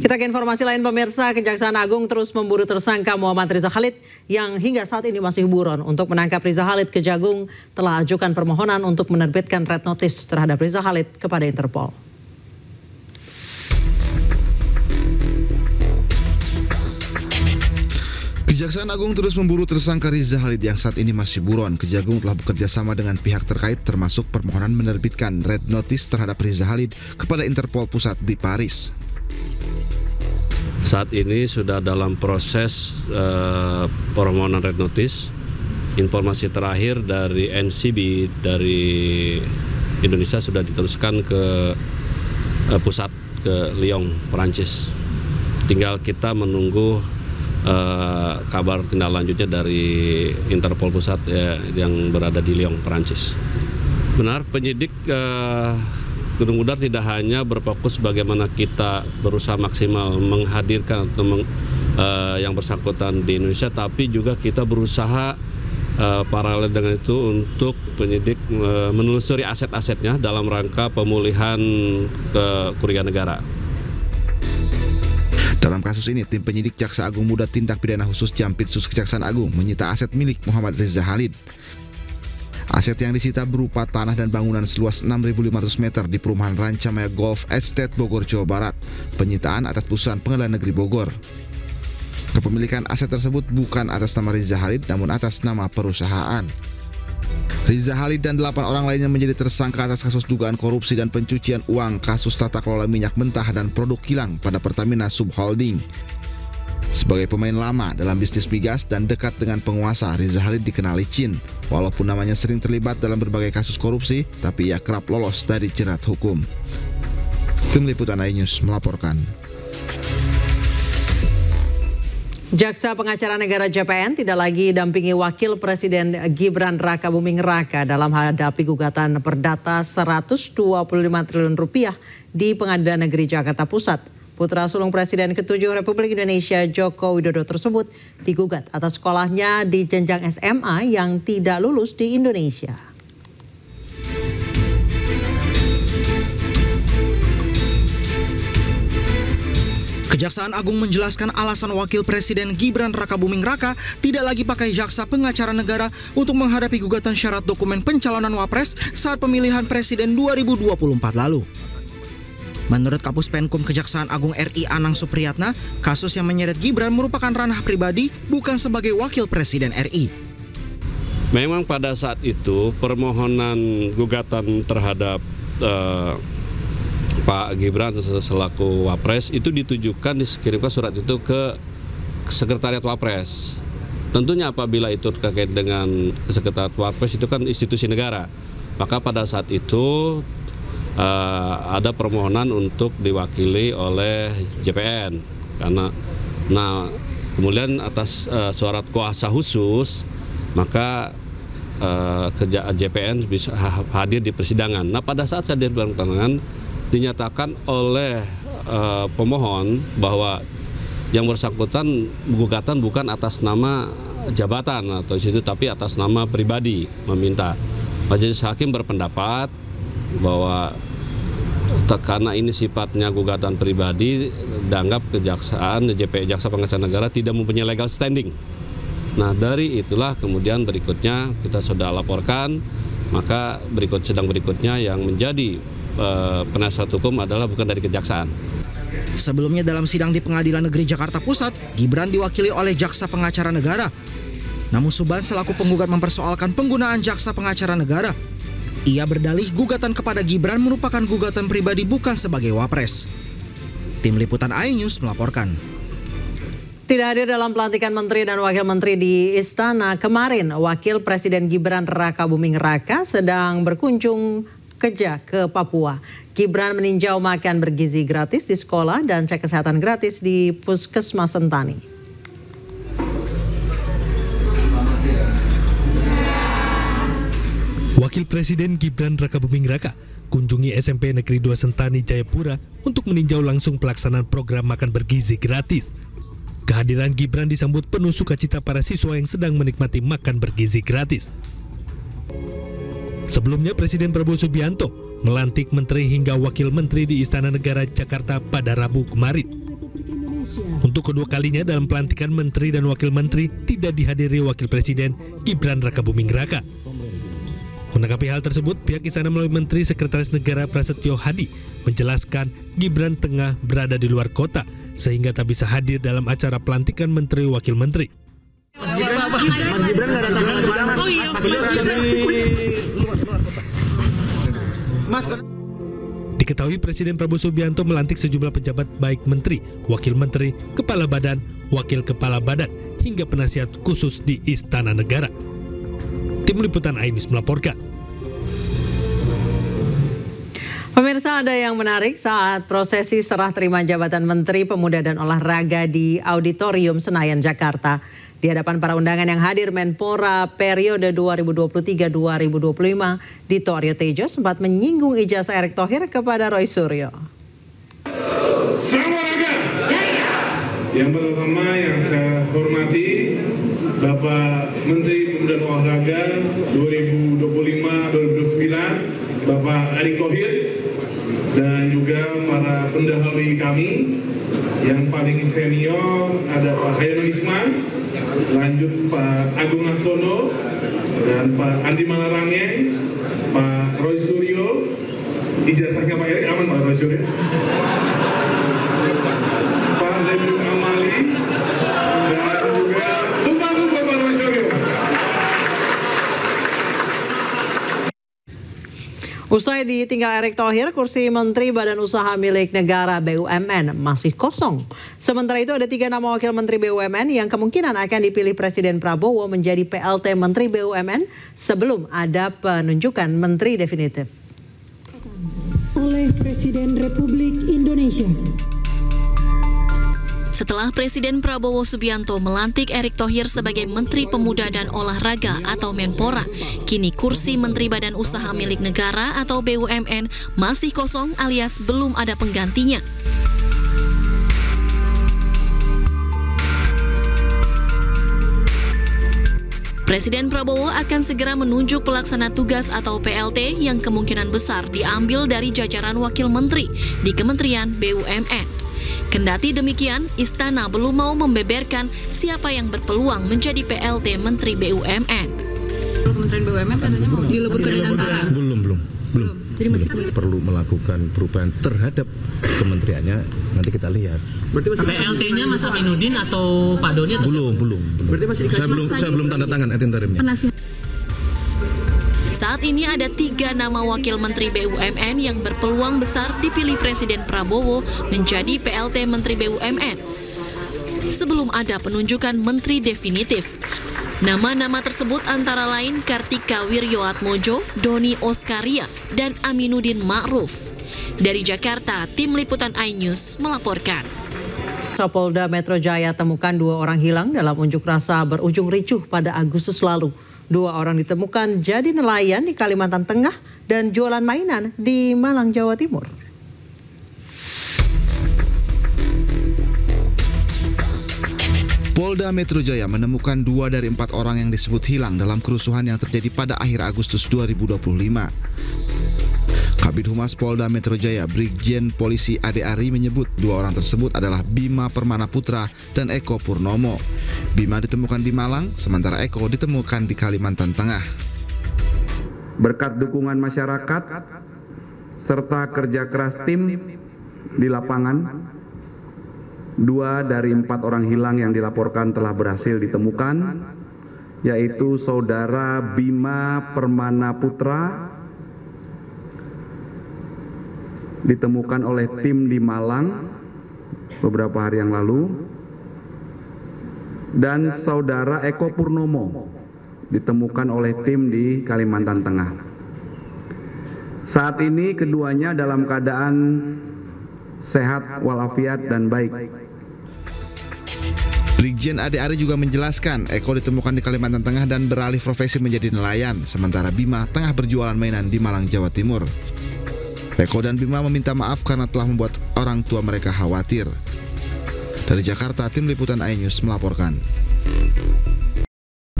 Kita ke informasi lain pemirsa, Kejaksaan Agung terus memburu tersangka Muhammad Riza Khalid yang hingga saat ini masih buron. Untuk menangkap Riza Khalid, Kejagung telah ajukan permohonan untuk menerbitkan red notice terhadap Riza Khalid kepada Interpol. Kejaksaan Agung terus memburu tersangka Riza Khalid yang saat ini masih buron. Kejagung telah bekerja sama dengan pihak terkait termasuk permohonan menerbitkan red notice terhadap Riza Khalid kepada Interpol Pusat di Paris. Saat ini sudah dalam proses permohonan red notice. Informasi terakhir dari NCB dari Indonesia sudah diteruskan ke pusat ke Lyon, Perancis. Tinggal kita menunggu kabar tindak lanjutnya dari Interpol Pusat yang berada di Lyon, Perancis. Benar, penyidik Gunung Mudar tidak hanya berfokus bagaimana kita berusaha maksimal menghadirkan atau yang bersangkutan di Indonesia, tapi juga kita berusaha paralel dengan itu untuk penyidik menelusuri aset-asetnya dalam rangka pemulihan kerugian negara. Dalam kasus ini, tim penyidik Jaksa Agung Muda Tindak Pidana Khusus Jampitsus Kejaksaan Agung menyita aset milik Muhammad Riza Khalid. Aset yang disita berupa tanah dan bangunan seluas 6.500 meter di perumahan Rancamaya Golf Estate Bogor, Jawa Barat. Penyitaan atas putusan Pengadilan Negeri Bogor. Kepemilikan aset tersebut bukan atas nama Riza Khalid, namun atas nama perusahaan. Riza Khalid dan 8 orang lainnya menjadi tersangka atas kasus dugaan korupsi dan pencucian uang kasus tata kelola minyak mentah dan produk kilang pada Pertamina Subholding. Sebagai pemain lama dalam bisnis migas dan dekat dengan penguasa, Riza Khalid dikenal licin. Walaupun namanya sering terlibat dalam berbagai kasus korupsi, tapi ia kerap lolos dari jerat hukum. Tim Liputan iNews melaporkan. Jaksa Pengacara Negara JPN tidak lagi dampingi Wakil Presiden Gibran Rakabuming Raka dalam hadapi gugatan perdata Rp125 triliun di Pengadilan Negeri Jakarta Pusat. Putra sulung Presiden ke-7 Republik Indonesia Joko Widodo tersebut digugat atas sekolahnya di jenjang SMA yang tidak lulus di Indonesia. Kejaksaan Agung menjelaskan alasan Wakil Presiden Gibran Rakabuming Raka tidak lagi pakai jaksa pengacara negara untuk menghadapi gugatan syarat dokumen pencalonan Wapres saat pemilihan Presiden 2024 lalu. Menurut Kapus Penkum Kejaksaan Agung RI Anang Supriyatna, kasus yang menyeret Gibran merupakan ranah pribadi bukan sebagai Wakil Presiden RI. Memang pada saat itu permohonan gugatan terhadap Pak Gibran selaku Wapres itu ditujukan, dikirimkan surat itu ke Sekretariat Wapres. Tentunya apabila itu terkait dengan Sekretariat Wapres itu kan institusi negara. Maka pada saat itu ada permohonan untuk diwakili oleh JPN karena kemudian atas surat kuasa khusus maka JPN bisa hadir di persidangan. Nah, pada saat hadir di persidangan dinyatakan oleh pemohon bahwa yang bersangkutan gugatan bukan atas nama jabatan atau institusi tapi atas nama pribadi meminta. Majelis Hakim berpendapat bahwa karena ini sifatnya gugatan pribadi, dianggap kejaksaan, Jaksa Pengacara Negara tidak mempunyai legal standing. Nah, dari itulah kemudian berikutnya kita sudah laporkan, maka sidang berikutnya yang menjadi penasihat hukum adalah bukan dari kejaksaan. Sebelumnya dalam sidang di Pengadilan Negeri Jakarta Pusat, Gibran diwakili oleh Jaksa Pengacara Negara. Namun Suban selaku penggugat mempersoalkan penggunaan Jaksa Pengacara Negara. Ia berdalih gugatan kepada Gibran merupakan gugatan pribadi bukan sebagai Wapres. Tim Liputan iNews melaporkan. Tidak hadir dalam pelantikan menteri dan wakil menteri di Istana kemarin, Wakil Presiden Gibran Rakabuming Raka sedang berkunjung kerja ke Papua. Gibran meninjau makan bergizi gratis di sekolah dan cek kesehatan gratis di Puskesmas Sentani. Wakil Presiden Gibran Rakabuming Raka kunjungi SMP Negeri 2 Sentani Jayapura untuk meninjau langsung pelaksanaan program makan bergizi gratis. Kehadiran Gibran disambut penuh sukacita para siswa yang sedang menikmati makan bergizi gratis. Sebelumnya Presiden Prabowo Subianto melantik menteri hingga wakil menteri di Istana Negara Jakarta pada Rabu kemarin. Untuk kedua kalinya dalam pelantikan menteri dan wakil menteri tidak dihadiri Wakil Presiden Gibran Rakabuming Raka. Menanggapi hal tersebut, pihak istana melalui Menteri Sekretaris Negara Prasetyo Hadi menjelaskan Gibran tengah berada di luar kota sehingga tak bisa hadir dalam acara pelantikan menteri wakil menteri. Mas Gibran nggak datang ke mana? Oh iya, Diketahui Presiden Prabowo Subianto melantik sejumlah pejabat baik menteri, wakil menteri, kepala badan, wakil kepala badan, hingga penasihat khusus di Istana Negara. Tim Liputan iNews melaporkan. Pemirsa, ada yang menarik saat prosesi serah terima jabatan Menteri Pemuda dan Olahraga di Auditorium Senayan, Jakarta. Di hadapan para undangan yang hadir, Menpora periode 2023-2025, Dito Aryo Tejo sempat menyinggung ijazah Erick Thohir kepada Roy Suryo. Salam olahraga. Yang pertama yang saya hormati Bapak Menteri Pemuda dan Olahraga 2025-2029, Bapak Erick Thohir, dan juga para pendahului kami. Yang paling senior ada Pak Hayanan Isman, lanjut Pak Agung Laksono, dan Pak Andi Malarangeng, Pak Roy Suryo. Ijazahnya Pak Erick aman, Pak Roy Suryo. Pak Zainuddin Amali, dan juga Tumpang Pak Roy Suryo. Usai ditinggal Erick Thohir, kursi Menteri Badan Usaha Milik Negara BUMN masih kosong. Sementara itu ada 3 nama wakil Menteri BUMN yang kemungkinan akan dipilih Presiden Prabowo menjadi PLT Menteri BUMN sebelum ada penunjukan Menteri definitif. Oleh Presiden Republik Indonesia. Setelah Presiden Prabowo Subianto melantik Erick Thohir sebagai Menteri Pemuda dan Olahraga atau Menpora, kini kursi Menteri Badan Usaha Milik Negara atau BUMN masih kosong alias belum ada penggantinya. Presiden Prabowo akan segera menunjuk pelaksana tugas atau PLT yang kemungkinan besar diambil dari jajaran wakil menteri di Kementerian BUMN. Kendati demikian, Istana belum mau membeberkan siapa yang berpeluang menjadi PLT Menteri BUMN. Kementerian BUMN katanya mau dileburkan dari antara. Belum. Jadi masih perlu melakukan perubahan terhadap kementeriannya, nanti kita lihat. Berarti masih PLT-nya Mas Aminuddin atau Pak Doni atau belum. Berarti masih saya belum tanda tangan interimnya. Saat ini ada 3 nama wakil Menteri BUMN yang berpeluang besar dipilih Presiden Prabowo menjadi PLT Menteri BUMN. Sebelum ada penunjukan Menteri definitif. Nama-nama tersebut antara lain Kartika Wirjoatmojo, Doni Oskaria, dan Aminuddin Ma'ruf. Dari Jakarta, Tim Liputan iNews melaporkan. Polda Metro Jaya temukan 2 orang hilang dalam unjuk rasa berujung ricuh pada Agustus lalu. 2 orang ditemukan jadi nelayan di Kalimantan Tengah dan jualan mainan di Malang, Jawa Timur. Polda Metro Jaya menemukan 2 dari 4 orang yang disebut hilang dalam kerusuhan yang terjadi pada akhir Agustus 2025. Kabid Humas Polda Metro Jaya, Brigjen Polisi Ade Ari menyebut 2 orang tersebut adalah Bima Permana Putra dan Eko Purnomo. Bima ditemukan di Malang, sementara Eko ditemukan di Kalimantan Tengah. Berkat dukungan masyarakat serta kerja keras tim di lapangan, 2 dari 4 orang hilang yang dilaporkan telah berhasil ditemukan, yaitu Saudara Bima Permana Putra, ditemukan oleh tim di Malang beberapa hari yang lalu, dan Saudara Eko Purnomo ditemukan oleh tim di Kalimantan Tengah. Saat ini keduanya dalam keadaan sehat walafiat dan baik. Brigjen Ade Ari juga menjelaskan Eko ditemukan di Kalimantan Tengah dan beralih profesi menjadi nelayan, sementara Bima tengah berjualan mainan di Malang, Jawa Timur. Eko dan Bima meminta maaf karena telah membuat orang tua mereka khawatir. Dari Jakarta, Tim Liputan iNews melaporkan.